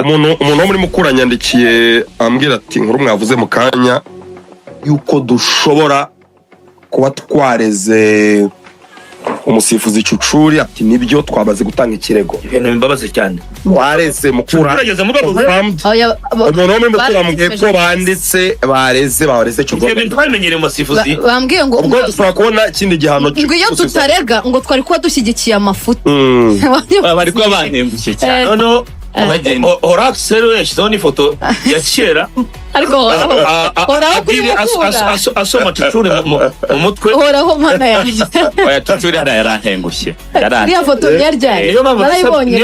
umuntu wo muri Mukura yandikiye ambwira ati nkuru mwavuze mu kanya yuko dushobora kuba twareze umusifuzi Cucuri, ati nibyo twabaze gutanga ikirego. Ibintu bimbabaze cyane. Wareze Mukura. Urageze mu rwego umuntu wo muri Mukura mubwiye ko banditse bareze Cucuri. Ibintu twamenyere mu musifuzi. Bambwiye ngo ubwo dushobora kubona ikindi gihano ngo iyo tutarega ngo twari kuba dushyigikiye amafuti. Bari kuba bantembukiye cyane. No Horaxero yashyizeho n'ifoto ya kera ariko horaho asoma Cucuri mu mutwe. Horaho mana yanjye. Oya Cucuri yarantengushye. Iriya foto yaryanye. Niyo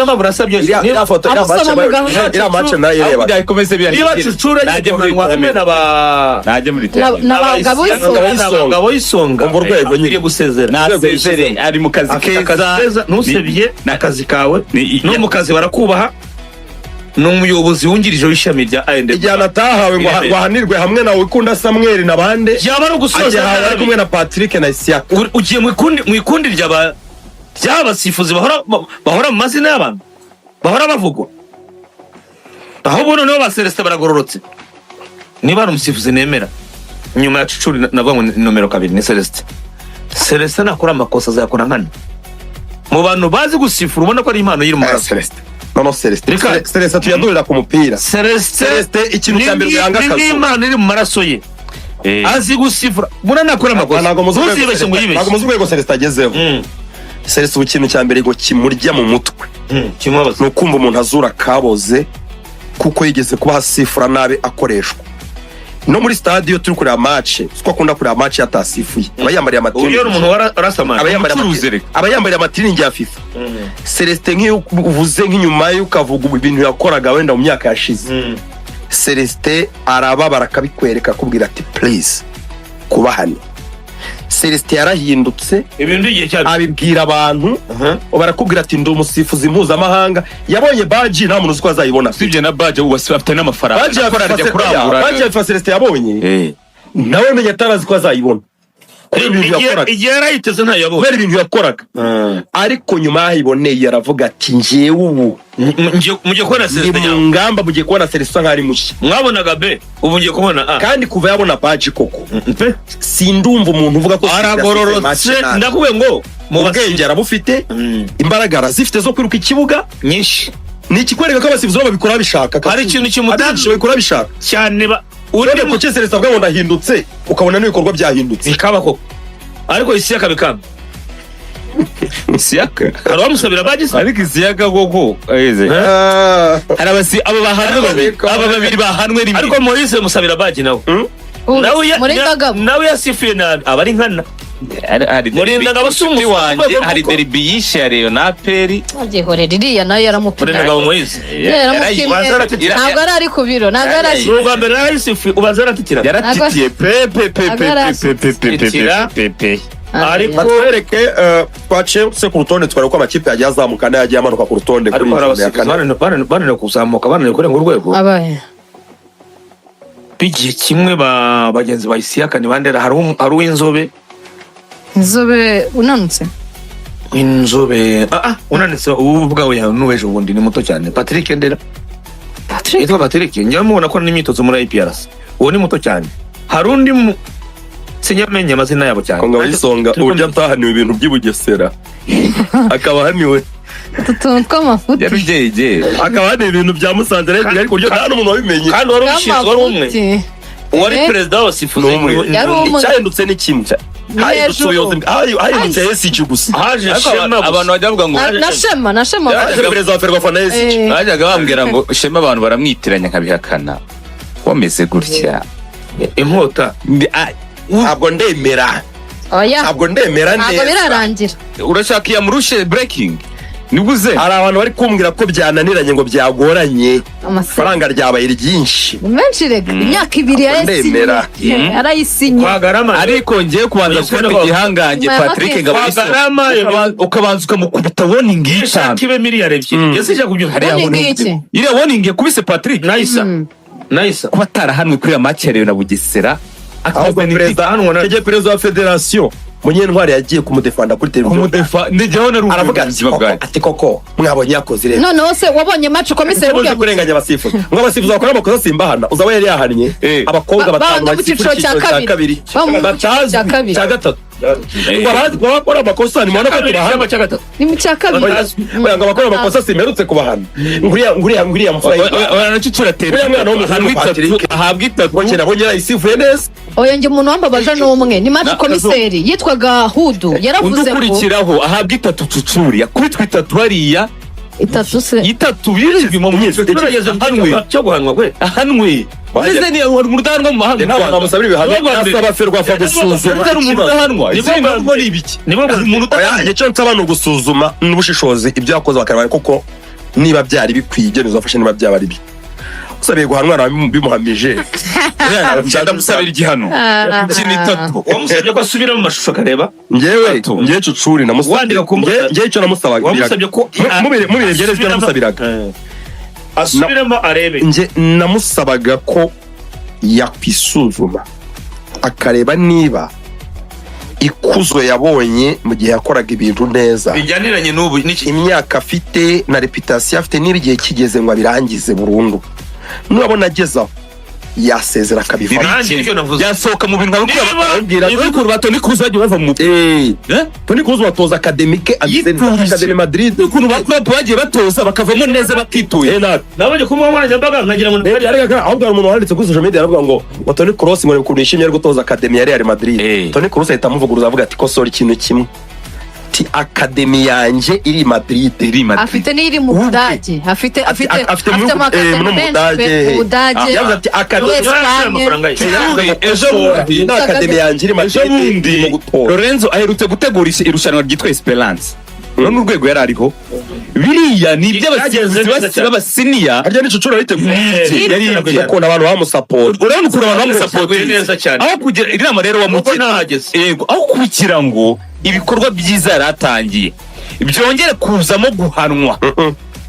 mpamvu urasabye iriya foto iriya match nayo reba. Niba Cucuri najye muri n'abagabo y'isonga mu rwego nyine gusezera. Nasezere ari mu kazi keza, ntusebye n'akazi kawe no mu kazi barakubaha. N'umuyobozi wungirije w'ishami rya AND ijyana atahawe ngo wahanirwe hamwe nawe ukunda Samuel nabande yaba no gusoza ari kumwe na Patrick na Isiaka. Ugiye mu ikundi ry'abasifuzi bahora mu mazina y'abantu bahora bavugwa aho bono nibo ba Celestin baragororotse. Niba ari umusifuzi nemera nyuma ya Cucuri navuga ngo nomero 2 ni Celestin nakora amakosa azakora nkana mu bantu bazi gusifura, ubona ko ari impano yiri mu Celestin. No Celestin tuyandurira ku mupira. Celestin ikintu cyambere yanga akazi. Ni impano iri mu maraso ye. Azi gusifura. Muna nakora amakosa. Ntago muzubego Celestin agezeho. Celestin ikintu cyambere ngo kimurya mu mutwe. Kimubaza. No kumva umuntu azura kaboze kuko yigeze kuba hasifura nabe akoreshwa. No muri stade turi kureba match, siko akunda kureba match yatasifuye. Abayambariye amatini. Uyo umuntu warasamana. Abayambariye amatini ya FIFA. Celestin nk'iyo uvuze nk'inyuma y'ukavuga ibintu yakoraga wenda mu myaka yashize. Celestin arababara akabikwereka kubwira ati please kubahani. Celestin yarahindutse ibintu igihe cyane abibwira abantu barakubwira ati ndi umusifuzi mpuzamahanga. Yabonye badge nta muntu uziko azayibona. Sibye na badge ubasi bafite n'amafaranga. Badge ya Celestin yabonye nawe menye atarazi ko azayibona. Igihe yarayiteze ntayabonye ibintu yakoraga. Ariko nyuma yayiboneye yaravuga ati njyewe ubu mugiye kubona Celestin yawe ngamba mugiye kubona Celestin nk'ari mushya. Mwabonaga B ubu ngiye kubona A. Kandi kuva yabona badge koko sindumva umuntu uvuga ko aragororotse. Ndakuwe ngo mu bwenge arabufite, imbaraga arazifite zo kwiruka ikibuga nyinshi. Ni ikikwereka ko abasifuzi babikora bishaka. Hari ikintu kimutanje babikora bishaka cyane urebe ko Celestin avuga ngo ndahindutse ukabona n'ibikorwa byahindutse bikaba koko. Ariko Isiaka bikaba Isiaka aramusabira bagise ariko Isiaka koko arabasi abo babiri bahanwe rimwe. Ariko Moise musabira bagi nawe nawe yasifuye nabi abari nkana muri ndagabo sumu wanje hari derby yishe ya Rayon na Peri agihorera iriya nayo yaramupira. Ndagabo Moise ntabwo ari ku biro ntabwo ari ubwa mbere yarasifuye ubazaratitira yaratitiye pepe. Ariko batwereke twace se ku rutonde twari uko amakipe yagiye azamuka n'ayagiye amanuka ku rutonde kuri banane kuzamuka banane kurenga urwego. Bigiye kimwe bagenzi ba Isiaka ni bandera hari uw'inzobe unanutse unanitse ubu bwawe n'uweje ubundi ni muto cyane. Patrick Ndera yitwa Patrick njya mubona ko n'imyitozo muri IPRS uwo ni muto cyane. Hari undi sinyamenye amazina yabo cyane ngo isonga urya atahaniwe ibintu by'Ubugesera akaba haniwe utuntu tw'amafuti yarugeye akaba haniwe ibintu bya Musanze ariko uryo nta n'umuntu wabimenye. Kandi wari ushinzwe wari umwe wari perezida w'abasifuzi cyahindutse ni kimwe hahindutse ubuyobozi hahindutse SG gusa haje Shema abantu bajya bavuga ngo na Shema perezida wa FERWAFA na SG bajyaga bambwira ngo Shema abantu baramwitiranya nkabihakana wameze gutya inkota ntabwo ndemera ntabwo birarangira. Urashaka iya murushe breaking nibuze hari abantu bari kumbwira ko byananiranye ngo byagoranye amafaranga ryabaye ryinshi menshi rega imyaka 2 arayisinye ariko ngiye kubanza gukora igihangange Patrick Ngabagarama ukabanza ukamukubita warning y'itanu kibe miliyari 2 yesije kubyumva iriya warning yakubise Patrick nice kuba tarahanwe kuri ya match ya Rayon na Bugesera. Perezida wa federation Munyentwari yagiye kumudefanda kuri televiziyo ndijeho na rumwe aravuga ati koko mwabonye yakoze rero noneho se wabonye match komiseri ugiye kurenganya abasifuzi ngo abasifuzi bakora amakosa simbahana uzaba yari yahannye abakobwa batanu bagifite cya kabiri batazwi cya gatatu bakora amakosa ni mwana ko tubahana cya gatatu ni mu cya kabiri ngo bakora amakosa simerutse kubahana nguriya mfura anacucuratera mwana w'umuhanu ahabwa itatu bakina bongera isifuye neza oya nge umuntu wambabaje n'umwe ni match komiseri yitwaga Hudu yaravuze ko udukurikiraho ahabwa itatu Cucuri yakubitwa itatu hariya itatu se itatu birizwi mu turageze hanwe cyo guhanwa kwe hanwe Wese ni umudahanwa mu mahanga ntabwo namusabira ibihano asaba FERWAFA gusuzuma ari umudahanwa nibo ni ibiki nibo umuntu nicyo nsaba ni ugusuzuma n'ubushishozi ibyo yakoze bakareba koko niba byari bikwiye ibyo bizafasha niba byaba ari bi usabiye guhanwa bimuhamije ndamusabira igihano kini itatu wamusabye ko asubira mu mashusho akareba ngewe Cucuri wandika ku ngewe icyo namusabaga wamusabye ko mubirebye neza namusabiraga asubiremo arebe nge namusabaga ko yakwisuzuma akareba niba ikuzo yabonye mu gihe yakoraga ibintu neza bijyaniranye n'ubu imyaka afite na reputation afite niba igihe kigeze ngo abirangize burundu nubona agezaho yasezera akabivamo yasohoka mu bintu ababwira ariko Toni Kroos bagiye bava mu Toni Kroos batoza academique Academy Madrid ukuntu bagiye batoza bakavamo neza bakituye nabonye ko mu mwanya mbaga nkagira ngo ahubwo umuntu wanditse kuri social media aravuga ngo Toni Kroos ngo ukuntu yishimye ari gutoza Academy ya Real Madrid Toni Kroos ahita amuvuguruza avuga ati ko sori ikintu kimwe Academy yanje iri Madrid afite n'iri mu Budage afite mu Budage yavuze ati Academy yanje iri Madrid Lorenzo aherutse gutegura irushanwa ryitwa Esperance none urwego yari ariho biriya ni iby'abasifuzi b'abasiniya harya ni Cucuri ariteguye yari akona abantu bamusupport urabona ukuntu abantu bamusupport neza cyane aho kugira inama rero wamukira yego aho kugira ngo ibikorwa byiza yaratangiye byongere kuzamo guhanwa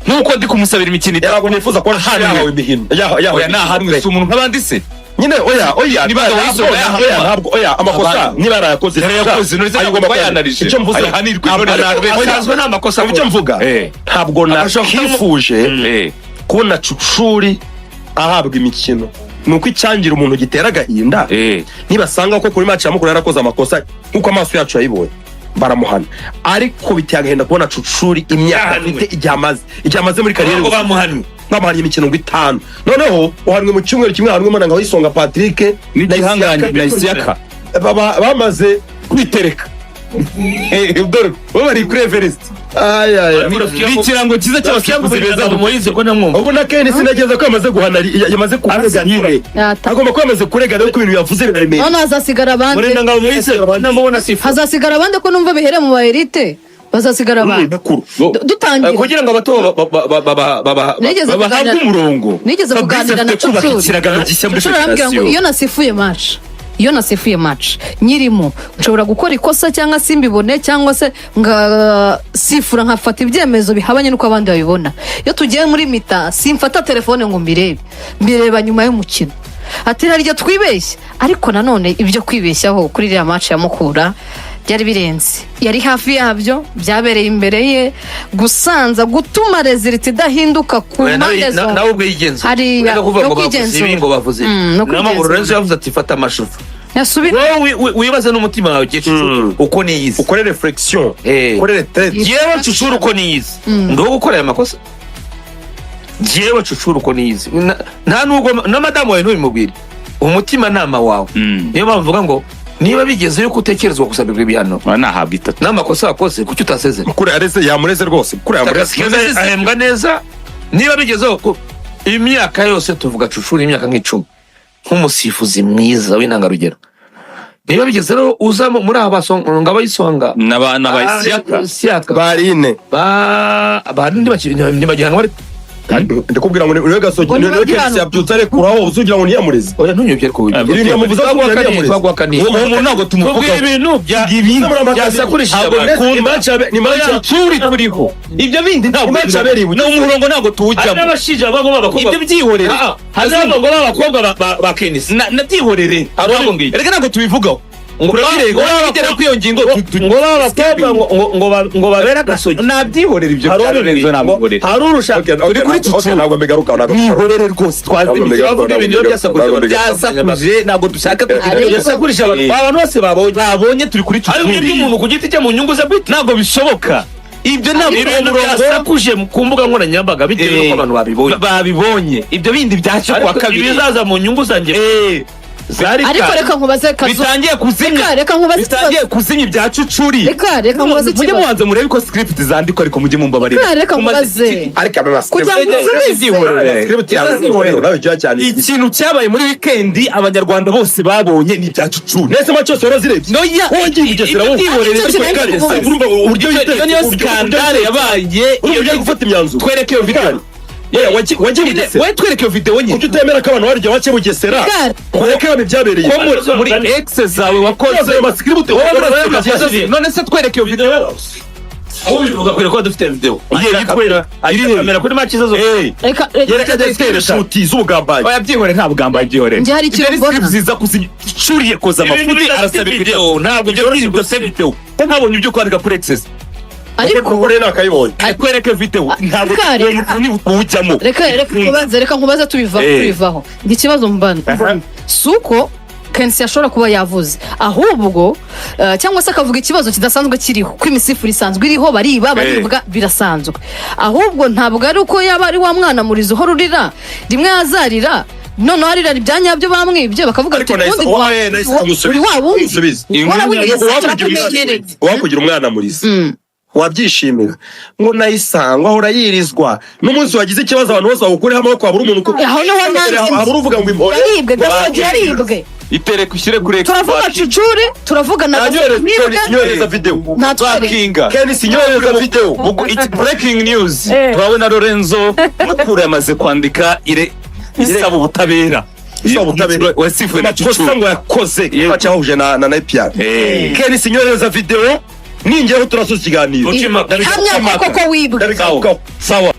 nuko ndi kumusabira imikino yarago nifuza ko yahawe imihino yaho nahanwe si umuntu nk'abandi se nyine oya niba wayisohoye ntabwo amakosa niba yarayakoze ayigomba kuyanarije icyo mvuze hanirwe nta makosa icyo mvuga ntabwo nakifuje kubona Cucuri ahabwa imikino nuko icyangira umuntu gitera agahinda nibasanga ko kuri match ya Mukura yarakoze amakosa nkuko amaso yacu yayibonye baramuhana ariko biteye agahinda kubona Cucuri imyaka afite igihe amaze muri kariyeri bamuhanye imikino ngo 5 noneho uhanwe mu cyumweru kimwe hanwe mwana w'Isonga Patrick n'igihanganye na Isiaka bamaze kwitereka dore bari kuri Everest ikirango cyiza cy'abasifuzi beza mu Moise ko namwumva ubu na Ken sinageza ko yamaze guhana yamaze kurega nyine agomba ko yamaze kurega rero ko ibintu yavuze biremeye none hazasigara abandi muri ndanga Moise namubona sifu hazasigara abandi ko numva bihere mu baherite bazasigara abandi dutangira kugira ngo abato bahabwe umurongo nigeze kuganira na Cucuri iyo nasifuye match nyirimo nshobora gukora ikosa cyangwa se mbibone cyangwa se ngasifura nkafata ibyemezo bihabanye nuko abandi babibona iyo tugiye muri mita simfata telefone ngo mbireba nyuma y'umukino ati harya twibeshye ariko nanone ibyo kwibeshyaho kuri iriya match ya Mukura byari birenze yari hafi yabyo byabereye imbere ye gusanza gutuma result idahinduka ku mpande zo nawe ubwo yigenza hariya no kwigenza ngo bavuze n'amaguru Lorenzo yavuze ati fata amashusho yasubira wibaze n'umutima wawe Cucuri uko niyizi ukore reflexion ukore tête yewe Cucuri uko niyizi ndo gukora aya makosa yewe Cucuri uko niyizi nta nubwo na madamu wawe ntubimubwire umutima nama wawe niyo bavuga ngo niba bigeze yuko utekerezwa gusabirwa ibihano nahabwa itatu n'amakosa wakoze kuki utasezera kuri areze yamureze rwose kuri yamureze ahembwa neza niba bigezeho ko imyaka yose tuvuga Cucuri imyaka nk'icumi nk'umusifuzi mwiza w'intangarugero niba bigeze rero uza muri aba basonga abayisonga n'abayisiaka barine ntibagihanwa ndikubwira ngo niwe gasogi niwe Kesi yabyutse arekuraho uzugira ngo niyamureze oya ntunyobye ko ibintu yamuvuze ko yamureze umuntu ntabwo tumuvuga ibintu byasakurishije abantu ni match turi turiho ibyo bindi ntabwo no umurongo ntabwo tuwujyamo n'abashije ababo b'abakobwa ibyo byihorera hazamo ngo b'abakobwa ba Kenisi nabyihorere reka ntabwo tubivugaho ngo bagera kuri iyo ngingo ngo babakobwa ngo babere agasogi nabyihorera ibyo byarenzo namugorera hari urushaka uri kuri Cucuri ntabwo mbigaruka mwihorere rwose bavuga ibintu byasakuje ntabwo dushaka byasakurisha abantu bose babonye turi kuri ariko umuntu ku giti cye mu nyungu ze bwite ntabwo bishoboka ibyo ntabwo ibintu byasakuje ku mbuga nkoranyambaga bitewe n'uko abantu babibonye ibyo bindi byacu kwa kabiri ibizaza mu nyungu zanjye ariko reka nkubaze kazu bitangiye kuzimya reka nkubaze ibya Cucuri reka nkubaze mujye mubanza murebe ko script zandikwa ariko mujye mumbabarira reka nkubaze ariko ikintu cyabaye muri weekend abanyarwanda bose babonye ni ibya Cucuri nese ma cyose warazirebye noya wongeye kugesera wowe uburyo niyo skandale yabaye iyo gufata imyanzuro twereke iyo video we twereke iyo video nyine kuko utemera ko abantu barya wace bugesera twereke iyo byabereye ko muri ex zawe wakoze amascript none se twereke iyo video aho bivuga ko dufite video yikwera kamera kuri match zo reka inshuti z'ubugambanyi oya byihore nta bugambanyi byihore njye hari ikintu mbona ziza kuzicyuriye koza amafuti arasaba video ntabwo byo kuri video ntabonye ibyo kwandika kuri excess ariko ure nakayibonye akwereke video ntabwo ujyamo reka nkubaze tubivaho ikibazo mbana suko Kensi ashobora kuba yavuze ahubwo cyangwa se akavuga ikibazo kidasanzwe kiriho ko imisifuri isanzwe iriho baribwa birasanzwe ahubwo ntabwo ari uko yaba ari wa mwana murizo uhora urira rimwe yazarira noneho arira ibyanyabyo bamwibye bakavuga ati ubundi uri waba wakugira umwana murizo wabyishimira ngo nayisangwa ahora yirizwa n'umunsi wagize ikibazo abantu bose bagukureho amaboko habura umuntu habura uvuga ngo impore yaribwe itere kushyire kuri turavuga Cucuri turavuga na nyoreza video Kinga Kenisi nyoreza video it's breaking news turabona Lorenzo Mukura yamaze kwandika isaba ubutabera wasifuye na Cucuri ngo yakoze cyahuje na IPR Kenisi nyoreza video ningeho turasoza ikiganiro hamya koko wibwe sawa